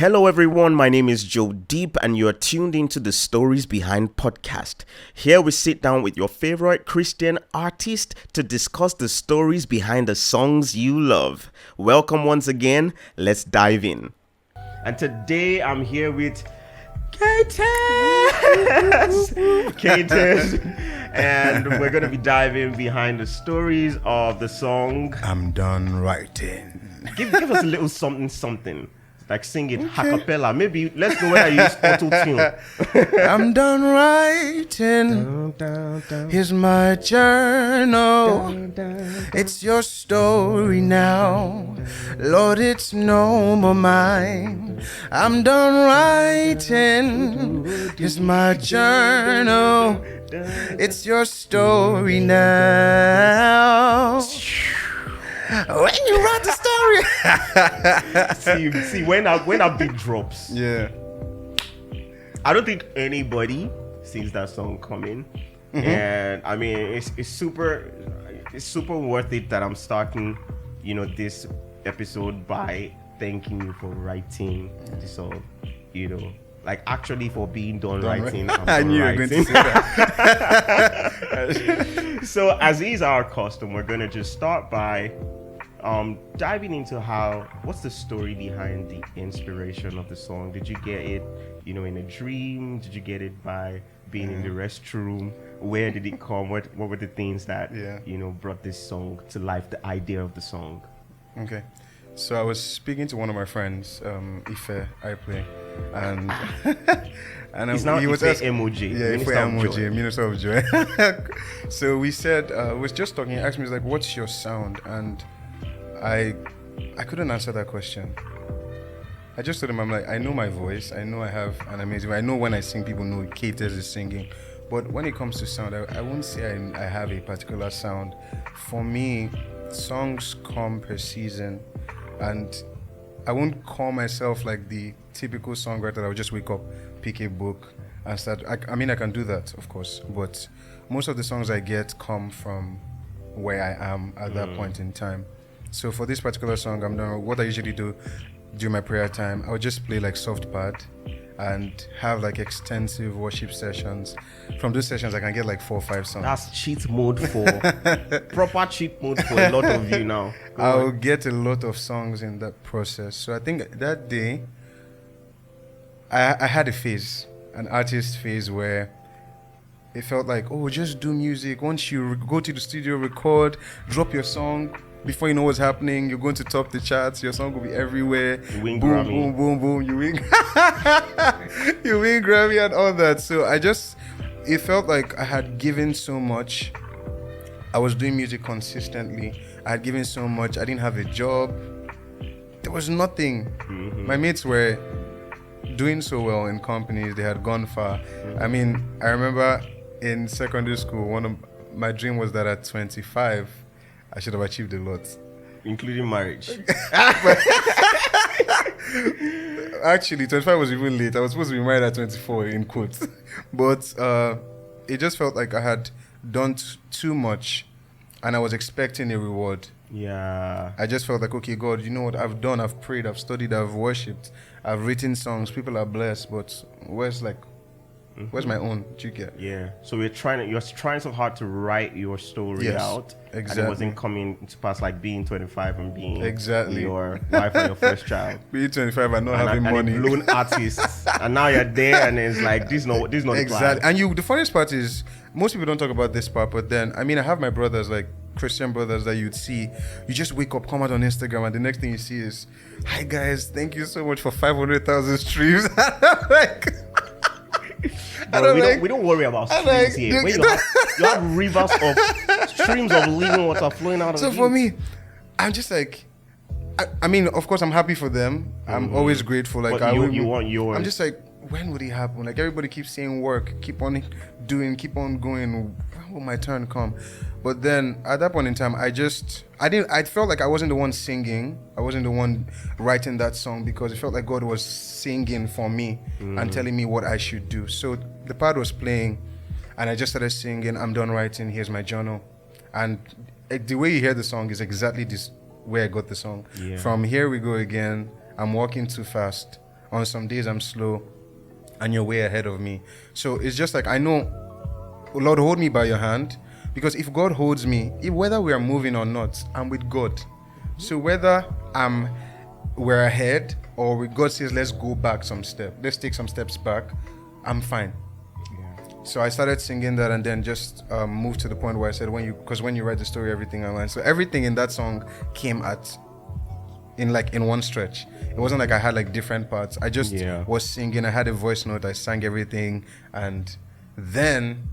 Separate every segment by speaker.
Speaker 1: Hello everyone, my name is Joe Deep and you're tuned into the Stories Behind podcast. Here we sit down with your favorite Christian artist to discuss the stories behind the songs you love. Welcome once again, let's dive in. And today I'm here with Kaytez, and we're going to be diving behind the stories of the song
Speaker 2: I'm Done Writing.
Speaker 1: Give us a little something. Like sing it a cappella. Maybe let's go where I use auto-tune.
Speaker 2: I'm done writing. Here's my journal. It's your story now. Lord, it's no more mine. I'm done writing. Here's my journal. It's your story now. When you write the
Speaker 1: story. see when our beat drops.
Speaker 2: Yeah.
Speaker 1: I don't think anybody sees that song coming. Mm-hmm. And I mean it's super worth it that I'm starting, this episode by thanking you for writing the song, like actually for being done writing.
Speaker 2: I knew you were going to say that.
Speaker 1: So as is our custom, we're gonna just start by diving into what's the story behind the inspiration of the song. Did you get it, in a dream? Did you get it by being in the restroom? Where did it come? What were the things that, brought this song to life, the idea of the song?
Speaker 2: Okay. So I was speaking to one of my friends, Ife, I play, and
Speaker 1: he was emoji.
Speaker 2: Yeah, Ife emoji, Minister of Joy. So we said, was just talking. He asked me, like, "What's your sound?" And I couldn't answer that question. I just told him, I'm like, I know my voice. I know I have an amazing. I know when I sing, people know Kaytez is singing. But when it comes to sound, I wouldn't say I have a particular sound. For me, songs come per season. And I won't call myself like the typical songwriter that will just wake up, pick a book, and start. I can do that, of course. But most of the songs I get come from where I am at that point in time. So for this particular song, what I usually do during my prayer time, I would just play like soft pad and have like extensive worship sessions. From those sessions, I can get like 4 or 5 songs.
Speaker 1: That's cheat mode proper cheat mode for a lot of you now.
Speaker 2: I'll get a lot of songs in that process. So I think that day, I had a phase, an artist phase where it felt like, just do music. Once you go to the studio, record, drop your song. Before you know what's happening, you're going to top the charts. Your song will be everywhere.
Speaker 1: You win
Speaker 2: boom,
Speaker 1: Grammy.
Speaker 2: Boom, boom, boom. You win. You win Grammy and all that. So it felt like I had given so much. I was doing music consistently. I had given so much. I didn't have a job. There was nothing. Mm-hmm. My mates were doing so well in companies. They had gone far. Mm-hmm. I mean, I remember in secondary school, my dream was that at 25, I should have achieved a lot.
Speaker 1: Including marriage.
Speaker 2: Actually, 25 was even late. I was supposed to be married at 24, in quotes. But it just felt like I had done too much and I was expecting a reward.
Speaker 1: Yeah.
Speaker 2: I just felt like, okay, God, you know what I've done? I've prayed, I've studied, I've worshipped, I've written songs, people are blessed, but where's my own? Do you get?
Speaker 1: Yeah. So you're trying so hard to write your story out.
Speaker 2: Exactly.
Speaker 1: And it wasn't coming to pass, like being 25 and being your wife and your first child.
Speaker 2: Being 25 and not having money.
Speaker 1: And blown artists. And now you're there and it's like, this is not
Speaker 2: exactly. And the funniest part is, most people don't talk about this part, but then, I I have my brothers, like Christian brothers that you'd see. You just wake up, come out on Instagram, and the next thing you see is, "Hi guys, thank you so much for 500,000 streams."
Speaker 1: Bro, we don't worry about streams here. When you have rivers of streams of living water flowing out of you.
Speaker 2: So for me, I'm just like, of course, I'm happy for them. I'm always grateful. Like,
Speaker 1: but you want yours.
Speaker 2: I'm just like, when would it happen? Like, everybody keeps saying work, keep on doing, keep on going. When will my turn come? But then at that point in time, I felt like I wasn't the one singing. I wasn't the one writing that song because it felt like God was singing for me and telling me what I should do. So the part was playing and I just started singing, I'm done writing, here's my journal. And the way you hear the song is exactly this where I got the song. Yeah. From Here We Go Again, I'm walking too fast. on some days I'm slow, and you're way ahead of me. So it's just like I know, Lord, hold me by your hand, because if God holds me, whether we are moving or not, I'm with God. So whether we're ahead or God says let's go back let's take some steps back, I'm fine. So I started singing that, and then just moved to the point where I said, when you write the story, everything aligns. So everything in that song came in one stretch. It wasn't like I had like different parts. I just was singing. I had a voice note. I sang everything, and then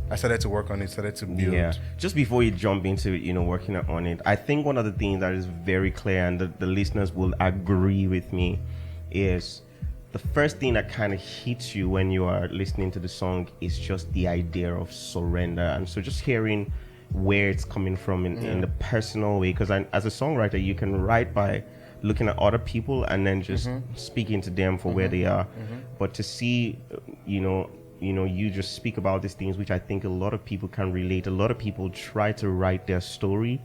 Speaker 2: I started to work on it. Started to build.
Speaker 1: Yeah. Just before you jump into working on it, I think one of the things that is very clear, and the listeners will agree with me, is the first thing that kind of hits you when you are listening to the song is just the idea of surrender. And so just hearing where it's coming from in the personal way, because as a songwriter, you can write by looking at other people and then just speaking to them for where they are. But to see, you just speak about these things, which I think a lot of people can relate. A lot of people try to write their story,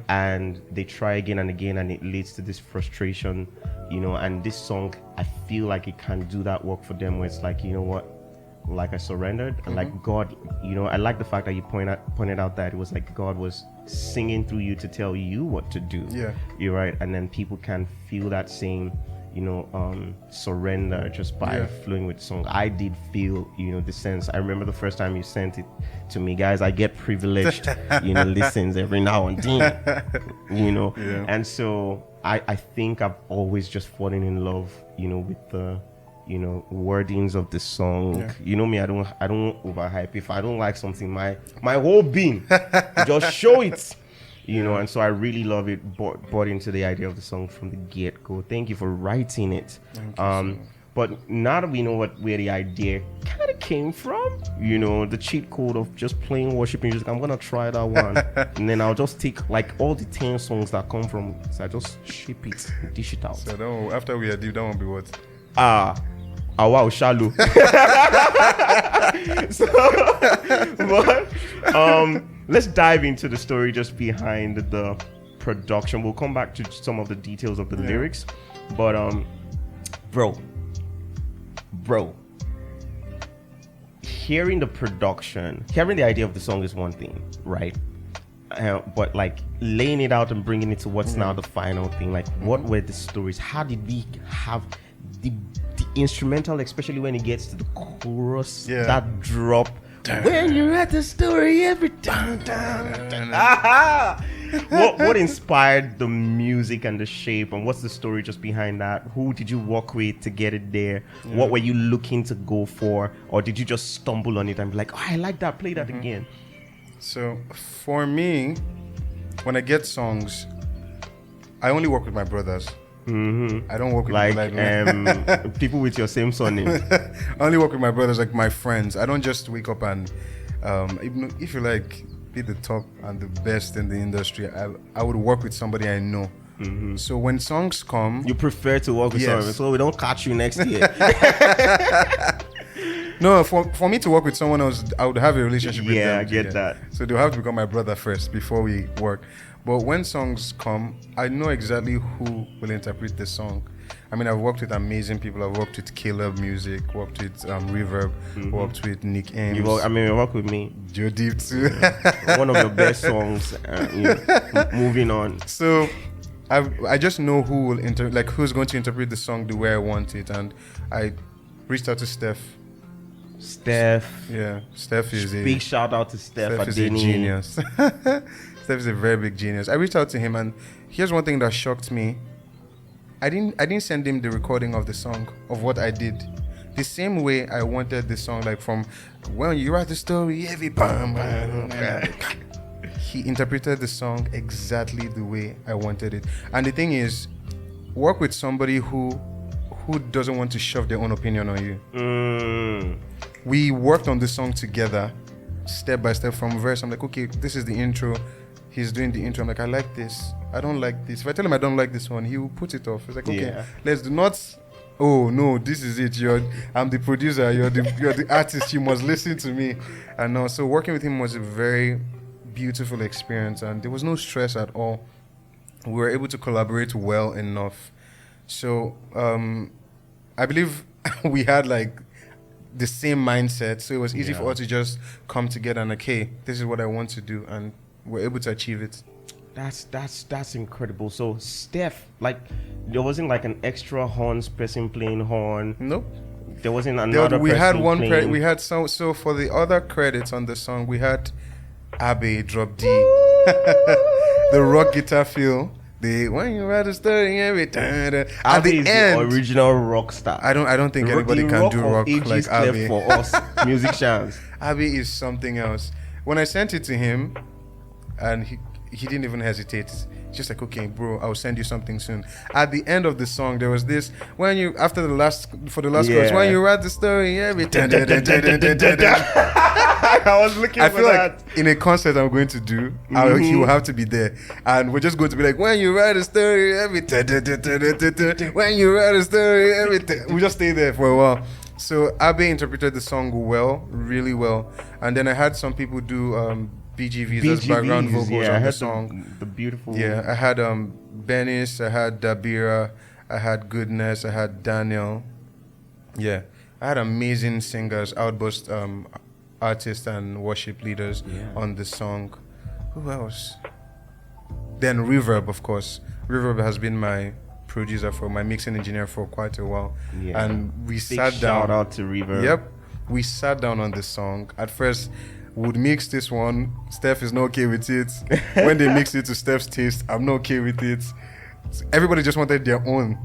Speaker 1: and they try again and again, and it leads to this frustration, and this song, I feel like it can do that work for them, where it's like, you know what, like I surrendered, and like God, I like the fact that you pointed out that it was like God was singing through you to tell you what to do. You're right. And then people can feel that same surrender just by flowing with song. I did feel the sense. I remember the first time you sent it to me, guys. I get privileged listens every now and then, and so I think I've always just fallen in love with the wordings of the song. Me, I don't overhype. If I don't like something, my whole being just show it. And so I really love it, bought into the idea of the song from the get-go. Thank you for writing it. But now that we know where the idea kind of came from, the cheat code of just playing worship music, I'm going to try that one. And then I'll just take like all the 10 songs that come from, so I just ship it, dish it out.
Speaker 2: So after we are deep, that won't be what?
Speaker 1: Wow, shallow. Let's dive into the story just behind the production. We'll come back to some of the details of the lyrics, but bro, hearing the production, hearing the idea of the song is one thing, right? But like laying it out and bringing it to what's now the final thing, like what were the stories? How did we have the instrumental, especially when it gets to the chorus, that drop? When you write the story, every time. What inspired the music and the shape, and what's the story just behind that? Who did you work with to get it there? What were you looking to go for, or did you just stumble on it and be like, I like that, play that again?
Speaker 2: So for me, when I get songs, I only work with my brothers. I don't work with
Speaker 1: like people with your same surname.
Speaker 2: I only work with my brothers, like my friends. I don't just wake up and if you like be the top and the best in the industry, I would work with somebody I know. So when songs come,
Speaker 1: you prefer to work with someone, so we don't catch you next year.
Speaker 2: No, for me to work with someone else, I would have a relationship with them.
Speaker 1: Yeah, I get that.
Speaker 2: So they'll have to become my brother first before we work. But when songs come, I know exactly who will interpret the song. I mean, I've worked with amazing people. I've worked with Caleb Music, worked with Reverb, worked with Nick Ames.
Speaker 1: You work with me.
Speaker 2: Joe Deep too.
Speaker 1: One of the best songs. Moving on.
Speaker 2: So I just know who will who's going to interpret the song the way I want it, and I reached out to Steph. Yeah, Steph is
Speaker 1: big shout out to Steph.
Speaker 2: Steph is a genius. Steph is a very big genius. I reached out to him, and here's one thing that shocked me. I didn't send him the recording of the song of what I did. The same way I wanted the song, like from when you write the story, every bam, he interpreted the song exactly the way I wanted it. And the thing is, work with somebody who doesn't want to shove their own opinion on you. We worked on the song together, step by step from verse. I'm like, okay, this is the intro. He's doing the intro. I'm like, I like this. I don't like this. If I tell him I don't like this one, he will put it off. He's like, okay, let's do not. Oh no, this is it. I'm the producer. You're the artist. You must listen to me. And so working with him was a very beautiful experience, and there was no stress at all. We were able to collaborate well enough. So I believe we had like the same mindset, so it was easy for us to just come together and okay, this is what I want to do, and we're able to achieve it.
Speaker 1: That's incredible. So Steph, like, there wasn't like an extra horns person playing horn.
Speaker 2: Nope.
Speaker 1: There wasn't another.
Speaker 2: We had one.
Speaker 1: playing.
Speaker 2: We had so for the other credits on the song, we had Abe drop D, the rock guitar feel. The when you write a story every time at the end,
Speaker 1: the original rock star.
Speaker 2: I don't think anybody can do rock like Abe.
Speaker 1: For us musicians.
Speaker 2: Abe is something else. When I sent it to him, and he didn't even hesitate. He's just like, okay, bro, I'll send you something soon. At the end of the song, there was this for the last chorus, when you write the story every time.
Speaker 1: I was looking
Speaker 2: I
Speaker 1: for
Speaker 2: feel
Speaker 1: that.
Speaker 2: like in a concert I'm going to do, he will have to be there, and we're just going to be like, when you write a story every time, when you write a story every time. We just stay there for a while. So Abe interpreted the song well, really well, and then I had some people do BGVs as background vocals on the song.
Speaker 1: The beautiful.
Speaker 2: Yeah, I had Benis, I had Dabira, I had Goodness, I had Daniel. Yeah, I had amazing singers, outburst artists and worship leaders on the song. Who else? Then Reverb, of course. Reverb has been my producer for my mixing engineer for quite a while.
Speaker 1: Yeah.
Speaker 2: And we
Speaker 1: Big
Speaker 2: sat down.
Speaker 1: Shout out to Reverb.
Speaker 2: Yep. We sat down on this song. At first, would mix this one. Steph is not okay with it. When they mix it to Steph's taste, I'm not okay with it. Everybody just wanted their own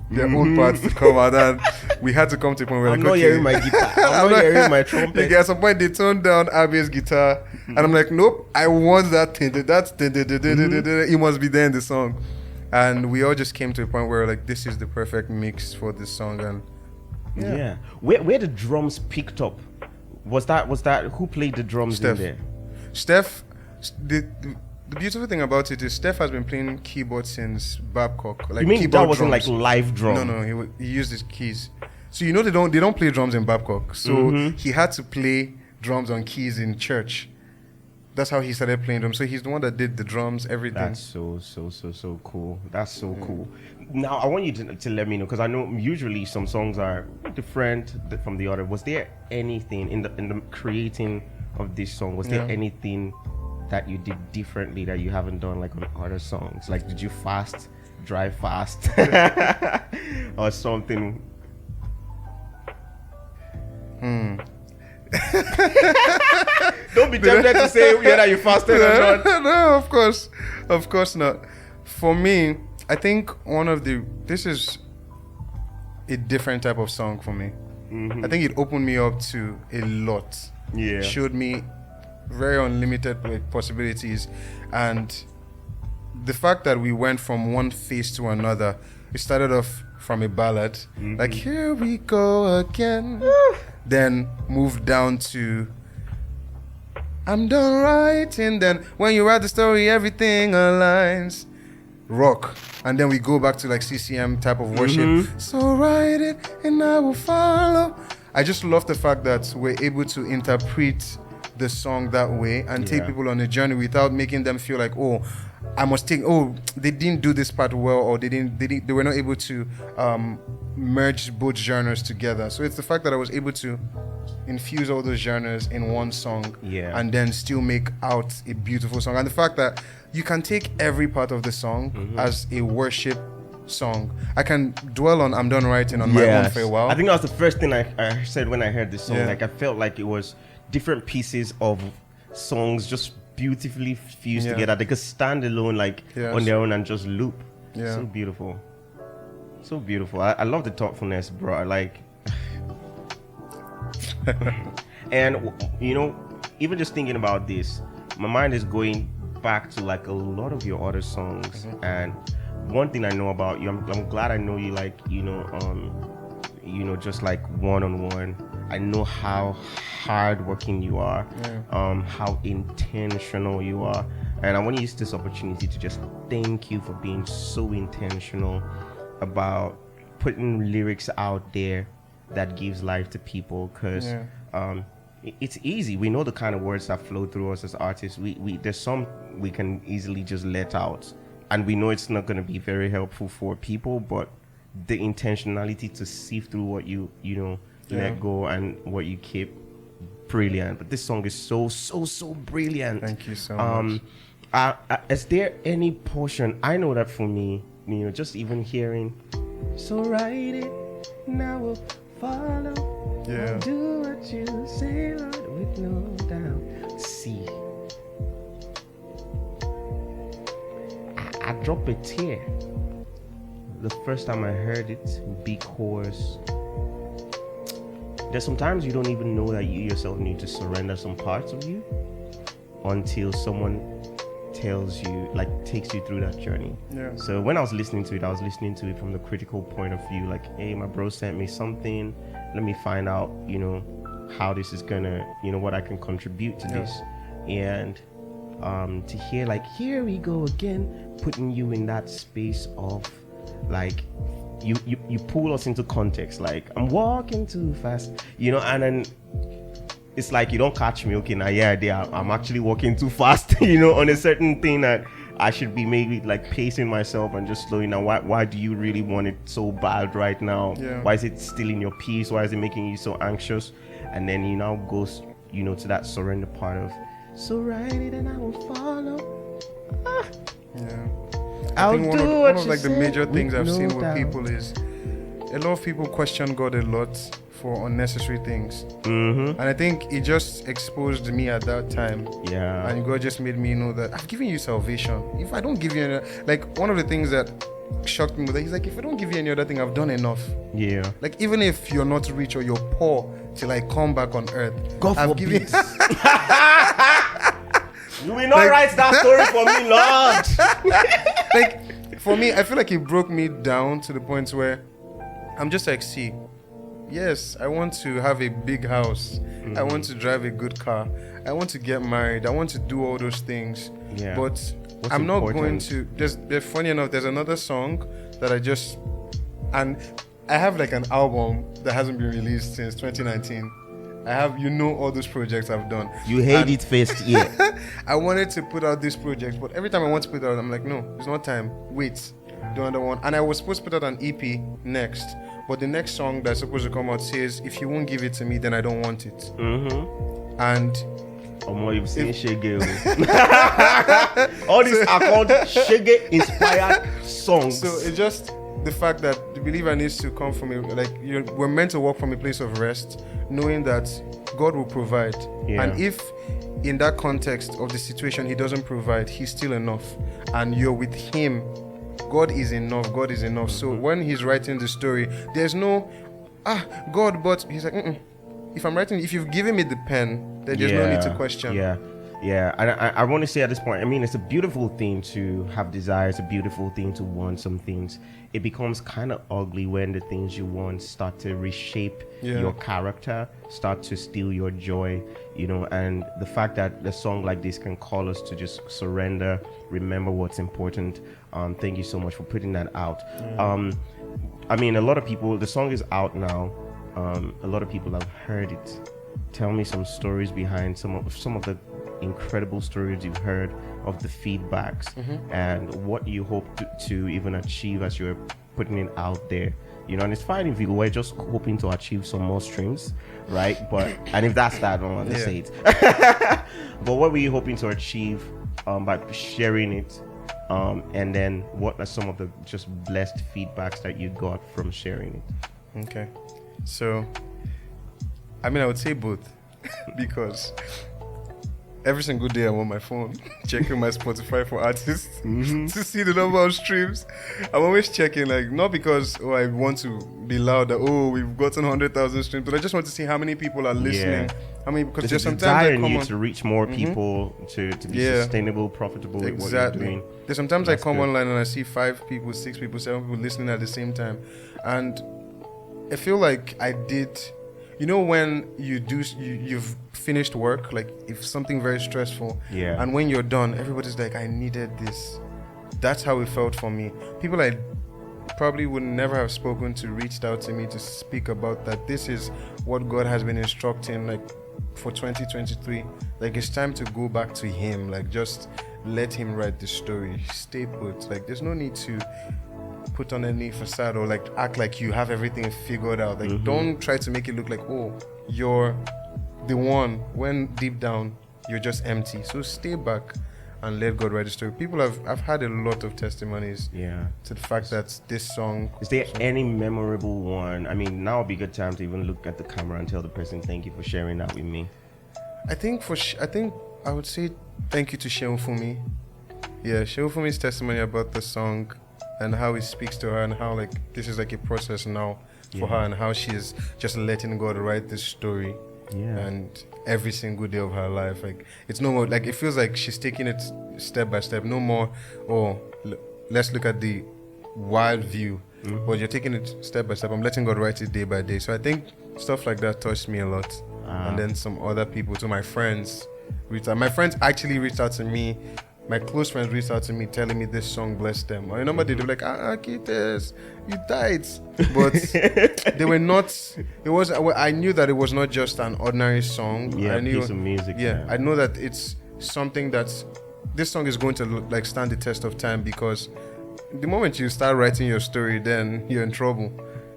Speaker 2: parts to come out, and we had to come to a point where
Speaker 1: I'm not hearing my guitar. I'm not hearing my trumpet.
Speaker 2: Like at some point they toned down Abe's guitar, and I'm like, nope, I want that thing. It must be there in the song. And we all just came to a point where like this is the perfect mix for this song. And
Speaker 1: yeah. Where the drums picked up, was that who played the drums
Speaker 2: Steph.
Speaker 1: in there?
Speaker 2: Steph, the beautiful thing about it is Steph has been playing keyboard since Babcock. Like,
Speaker 1: You mean
Speaker 2: keyboard
Speaker 1: that wasn't
Speaker 2: drums.
Speaker 1: like live drum?
Speaker 2: No, he used his keys. So you know they don't play drums in Babcock. So he had to play drums on keys in church. That's how he started playing them. So he's the one that did the drums, everything.
Speaker 1: That's so cool. That's so cool. Now I want you to let me know, because I know usually some songs are different from the other. Was there anything in the creating of this song? Was there anything that you did differently that you haven't done like on other songs? Like, did you drive fast, or something? Don't be tempted to say whether you fasted or not.
Speaker 2: No, of course not. For me, I think this is a different type of song for me. I think it opened me up to a lot.
Speaker 1: Yeah.
Speaker 2: Showed me very unlimited possibilities, and the fact that we went from one phase to another. It started off from a ballad, like here we go again, then moved down to I'm done writing, then when you write the story everything aligns, rock, and then we go back to like CCM type of worship. So write it and I will follow. I just love the fact that we're able to interpret the song that way and take people on a journey without making them feel like, they didn't do this part well, or they were not able to merge both genres together. So it's the fact that I was able to infuse all those genres in one song, and then still make out a beautiful song. And the fact that you can take every part of the song as a worship song. I can dwell on I'm done writing on my own for a while.
Speaker 1: I think that was the first thing I said when I heard this song. Like, I felt like it was different pieces of songs just beautifully fused together. They could stand alone, like on their own, and just loop. So beautiful. I love the thoughtfulness, bro. I like and even just thinking about this, my mind is going back to like a lot of your other songs. And one thing I know about you, I'm glad I know you, like, just like one-on-one. I know how hardworking you are, how intentional you are, and I want to use this opportunity to just thank you for being so intentional about putting lyrics out there that gives life to people. Because it's easy. We know the kind of words that flow through us as artists. We there's some we can easily just let out, and we know it's not going to be very helpful for people, but the intentionality to sift through what you let go and what you keep. Brilliant. But this song is so brilliant.
Speaker 2: Thank you so much.
Speaker 1: Is there any portion? I know that for me, just even hearing, so write it, now we'll follow.
Speaker 2: Yeah.
Speaker 1: Do what you say, Lord, with no doubt. See, I drop a tear the first time I heard it because there's sometimes you don't even know that you yourself need to surrender some parts of you until someone tells you, like, takes you through that journey.
Speaker 2: Yeah.
Speaker 1: So when I was listening to it from the critical point of view, like, hey, my bro sent me something, let me find out, how this is gonna, what I can contribute to this. And to hear, like, here we go again, putting you in that space of, like, you pull us into context, like, I'm walking too fast, and then it's like, you don't catch me, okay, now I'm actually walking too fast, on a certain thing that I should be maybe like pacing myself and just slowing down. Why do you really want it so bad right now?
Speaker 2: Yeah.
Speaker 1: Why is it stealing your peace? Why is it making you so anxious? And then you now goes, to that surrender part of, so write it and I will follow.
Speaker 2: Yeah.
Speaker 1: I'll
Speaker 2: I think
Speaker 1: do
Speaker 2: one of like the
Speaker 1: say
Speaker 2: major things I've
Speaker 1: no
Speaker 2: seen with
Speaker 1: doubt.
Speaker 2: people is a lot of people question God a lot for unnecessary things.
Speaker 1: Mm-hmm.
Speaker 2: And I think it just exposed me at that time.
Speaker 1: Yeah.
Speaker 2: And God just made me know that I've given you salvation. If I don't give you any, like, one of the things that shocked me was that he's like, if I don't give you any other thing, I've done enough.
Speaker 1: Yeah.
Speaker 2: Like, even if you're not rich or you're poor till I come back on earth,
Speaker 1: God
Speaker 2: I've
Speaker 1: forbid.
Speaker 2: given
Speaker 1: You will not
Speaker 2: Like-
Speaker 1: write that story for me, Lord.
Speaker 2: like, for me, I feel like it broke me down to the point where I'm just like, see, yes, I want to have a big house.
Speaker 1: Mm-hmm.
Speaker 2: I want to drive a good car. I want to get married. I want to do all those things.
Speaker 1: Yeah.
Speaker 2: But
Speaker 1: What's
Speaker 2: I'm not
Speaker 1: important?
Speaker 2: going to. There's funny enough, there's another song that and I have like an album that hasn't been released since 2019. I have, all those projects I've done.
Speaker 1: You hate
Speaker 2: And
Speaker 1: it first, yeah.
Speaker 2: I wanted to put out this project, but every time I want to put it out, I'm like, no, it's not time. Wait, do another one. And I was supposed to put out an EP next, but the next song that's supposed to come out says, if you won't give it to me, then I don't want it.
Speaker 1: Mm-hmm.
Speaker 2: And
Speaker 1: You've seen Shege. All these are called Shege inspired songs.
Speaker 2: so it's just the fact that the believer needs to come from we're meant to walk from a place of rest, knowing that God will provide.
Speaker 1: Yeah.
Speaker 2: And if in that context of the situation he doesn't provide, he's still enough, and you're with him, God is enough.
Speaker 1: Mm-hmm.
Speaker 2: So when he's writing the story, there's no God, but he's like, if you've given me the pen, then there's no need to question.
Speaker 1: Yeah. And I want to say at this point, I mean, it's a beautiful thing to have desires, a beautiful thing to want some things. It becomes kind of ugly when the things you want start to reshape your character, start to steal your joy, and the fact that a song like this can call us to just surrender, remember what's important. Thank you so much for putting that out. I mean, a lot of people, the song is out now. A lot of people have heard it. Tell me some stories behind some of the incredible stories you've heard of the feedbacks, and what you hope to even achieve as you're putting it out there. And it's fine if you were just hoping to achieve some more streams, right? And if that's that, I don't want to say it. But what were you hoping to achieve by sharing it? And then what are some of the just blessed feedbacks that you got from sharing it?
Speaker 2: Okay. So, I mean, I would say both because every single day I'm on my phone checking my Spotify for artists to see the number of streams. I'm always checking, like, not because I want to be loud that we've gotten 100,000 streams, but I just want to see how many people are listening. I mean, because there's sometimes
Speaker 1: desire
Speaker 2: I
Speaker 1: in
Speaker 2: come
Speaker 1: you
Speaker 2: on
Speaker 1: to reach more people, to be sustainable, profitable with what you're doing.
Speaker 2: There's sometimes I come
Speaker 1: good.
Speaker 2: online and I see 5 people, 6 people, 7 people listening at the same time, and I feel like I did. When you've finished work, like if something very stressful, and when you're done, everybody's like, I needed this. That's how it felt for me. People I probably would never have spoken to reached out to me to speak about that. This is what God has been instructing, like, for 2023. Like, it's time to go back to him. Like, just let him write the story. Stay put. Like, there's no need to put on any facade or like act like you have everything figured out. Like don't try to make it look like, oh, you're the one, when deep down you're just empty. So stay back and let God write the story. I've had a lot of testimonies to the fact that this song.
Speaker 1: Is there any memorable one? I mean, now would be a good time to even look at the camera and tell the person thank you for sharing that with me.
Speaker 2: I think I would say thank you to Sheun Fumi. Yeah, Sheun Fumi's testimony about the song and how it speaks to her and how like this is like a process now for her and how she's just letting God write this story.
Speaker 1: Yeah.
Speaker 2: And every single day of her life, like it's no more like it feels like she's taking it step by step. No more, let's look at the wild view, but you're taking it step by step. I'm letting God write it day by day. So I think stuff like that touched me a lot. And then some other people, to my friends, my friends actually reached out to me. My close friends reached out to me telling me this song blessed them. I remember they were like, Kaytez, you died. But they were not, I knew that it was not just an ordinary song.
Speaker 1: Yeah,
Speaker 2: I knew,
Speaker 1: piece of music.
Speaker 2: Yeah, I know that it's something this song is going to like stand the test of time, because the moment you start writing your story, then you're in trouble.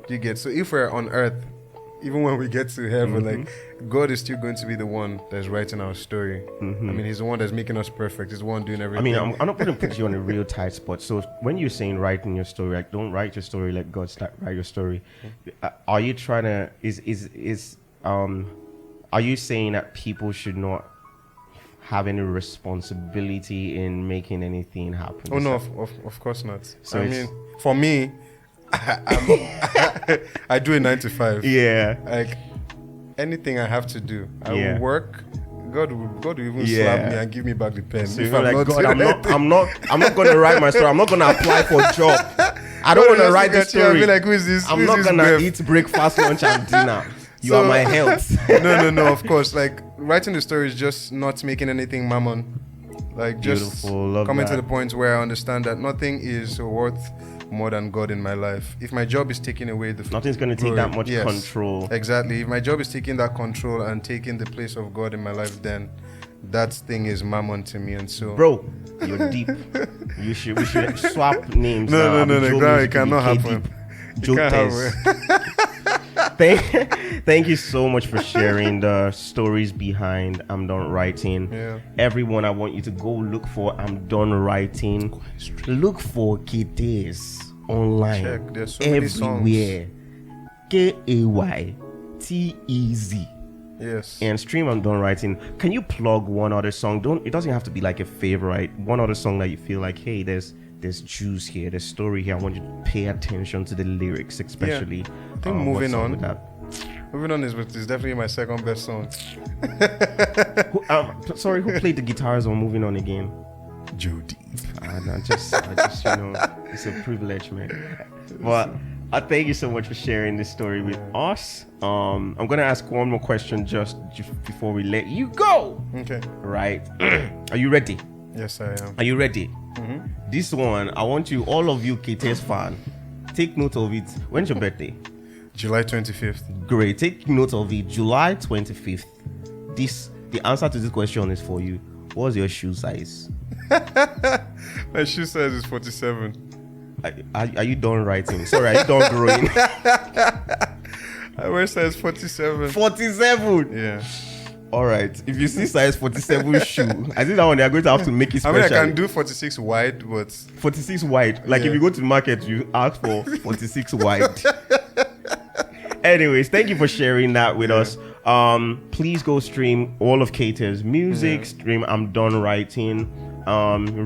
Speaker 2: You get, so if we're on earth, even when we get to heaven, like God is still going to be the one that's writing our story. I mean, he's the one that's making us perfect. He's the one doing everything.
Speaker 1: I mean, I'm not going to put you on a real tight spot. So when you're saying writing your story, like don't write your story, let God write your story. Are you trying to are you saying that people should not have any responsibility in making anything happen?
Speaker 2: Oh no, of course not.
Speaker 1: So
Speaker 2: I mean, for me, I do a 9 to 5.
Speaker 1: Yeah.
Speaker 2: Like anything I have to do, I will work. God will even slap me and give me back the pen.
Speaker 1: So
Speaker 2: if
Speaker 1: I'm
Speaker 2: I'm
Speaker 1: like,
Speaker 2: not
Speaker 1: God, I'm not going to write my story. I'm not going to apply for a job. I don't want to write the story.
Speaker 2: I'll be like, who is this?
Speaker 1: I'm not going to eat breakfast, lunch, and dinner. You are my health.
Speaker 2: No. Of course, like writing the story is just not making anything mammon. Like just coming to the point where I understand that nothing is worth more than God in my life. If my job is taking away
Speaker 1: nothing's going to take that much control.
Speaker 2: Exactly. If my job is taking that control and taking the place of God in my life, then that thing is mammon to me. And so,
Speaker 1: bro, you're deep. We should swap names.
Speaker 2: No. It cannot happen.
Speaker 1: Thank you so much for sharing the stories behind I'm Done Writing.
Speaker 2: Yeah.
Speaker 1: Everyone, I want you to go look for I'm Done Writing. Look for Kaytez online.
Speaker 2: Check. There's so many
Speaker 1: everywhere. Kaytez.
Speaker 2: Yes.
Speaker 1: And stream I'm Done Writing. Can you plug one other song? It doesn't have to be like a favorite. One other song that you feel like, hey, there's juice here, there's story here. I want you to pay attention to the lyrics, especially.
Speaker 2: Yeah. I think Moving On. Moving On is definitely my second best song.
Speaker 1: Who played the guitars on Moving On again?
Speaker 2: Jody.
Speaker 1: I just it's a privilege, man. But I thank you so much for sharing this story with us. I'm gonna ask one more question just before we let you go.
Speaker 2: Okay.
Speaker 1: Right? Are you ready?
Speaker 2: Yes, I am.
Speaker 1: Are you ready? This one, I want you, all of you Kaytez fan, take note of it. When's your birthday?
Speaker 2: July 25th.
Speaker 1: Great. Take note of it. July 25th. The answer to this question is for you. What's your shoe size?
Speaker 2: My shoe size is 47.
Speaker 1: Are you done writing? Sorry, are you done growing?
Speaker 2: I wear size 47.
Speaker 1: 47?
Speaker 2: Yeah.
Speaker 1: All right. If you see size 47 shoe, I think that one they are going to have to make it special.
Speaker 2: I mean, I can do 46 wide, but
Speaker 1: 46 wide. Like if you go to the market, you ask for 46 wide. Anyways, thank you for sharing that with us. Please go stream all of Kaytez music. Stream I'm Done Writing.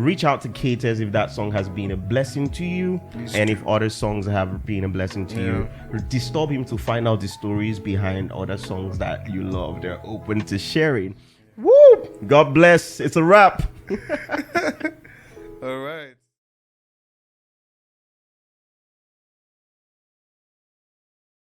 Speaker 1: Reach out to Kaytez if that song has been a blessing to you. And if other songs have been a blessing to you, disturb him to find out the stories behind other songs that you love. They're open to sharing. Woo! God bless. It's a wrap.
Speaker 2: All right.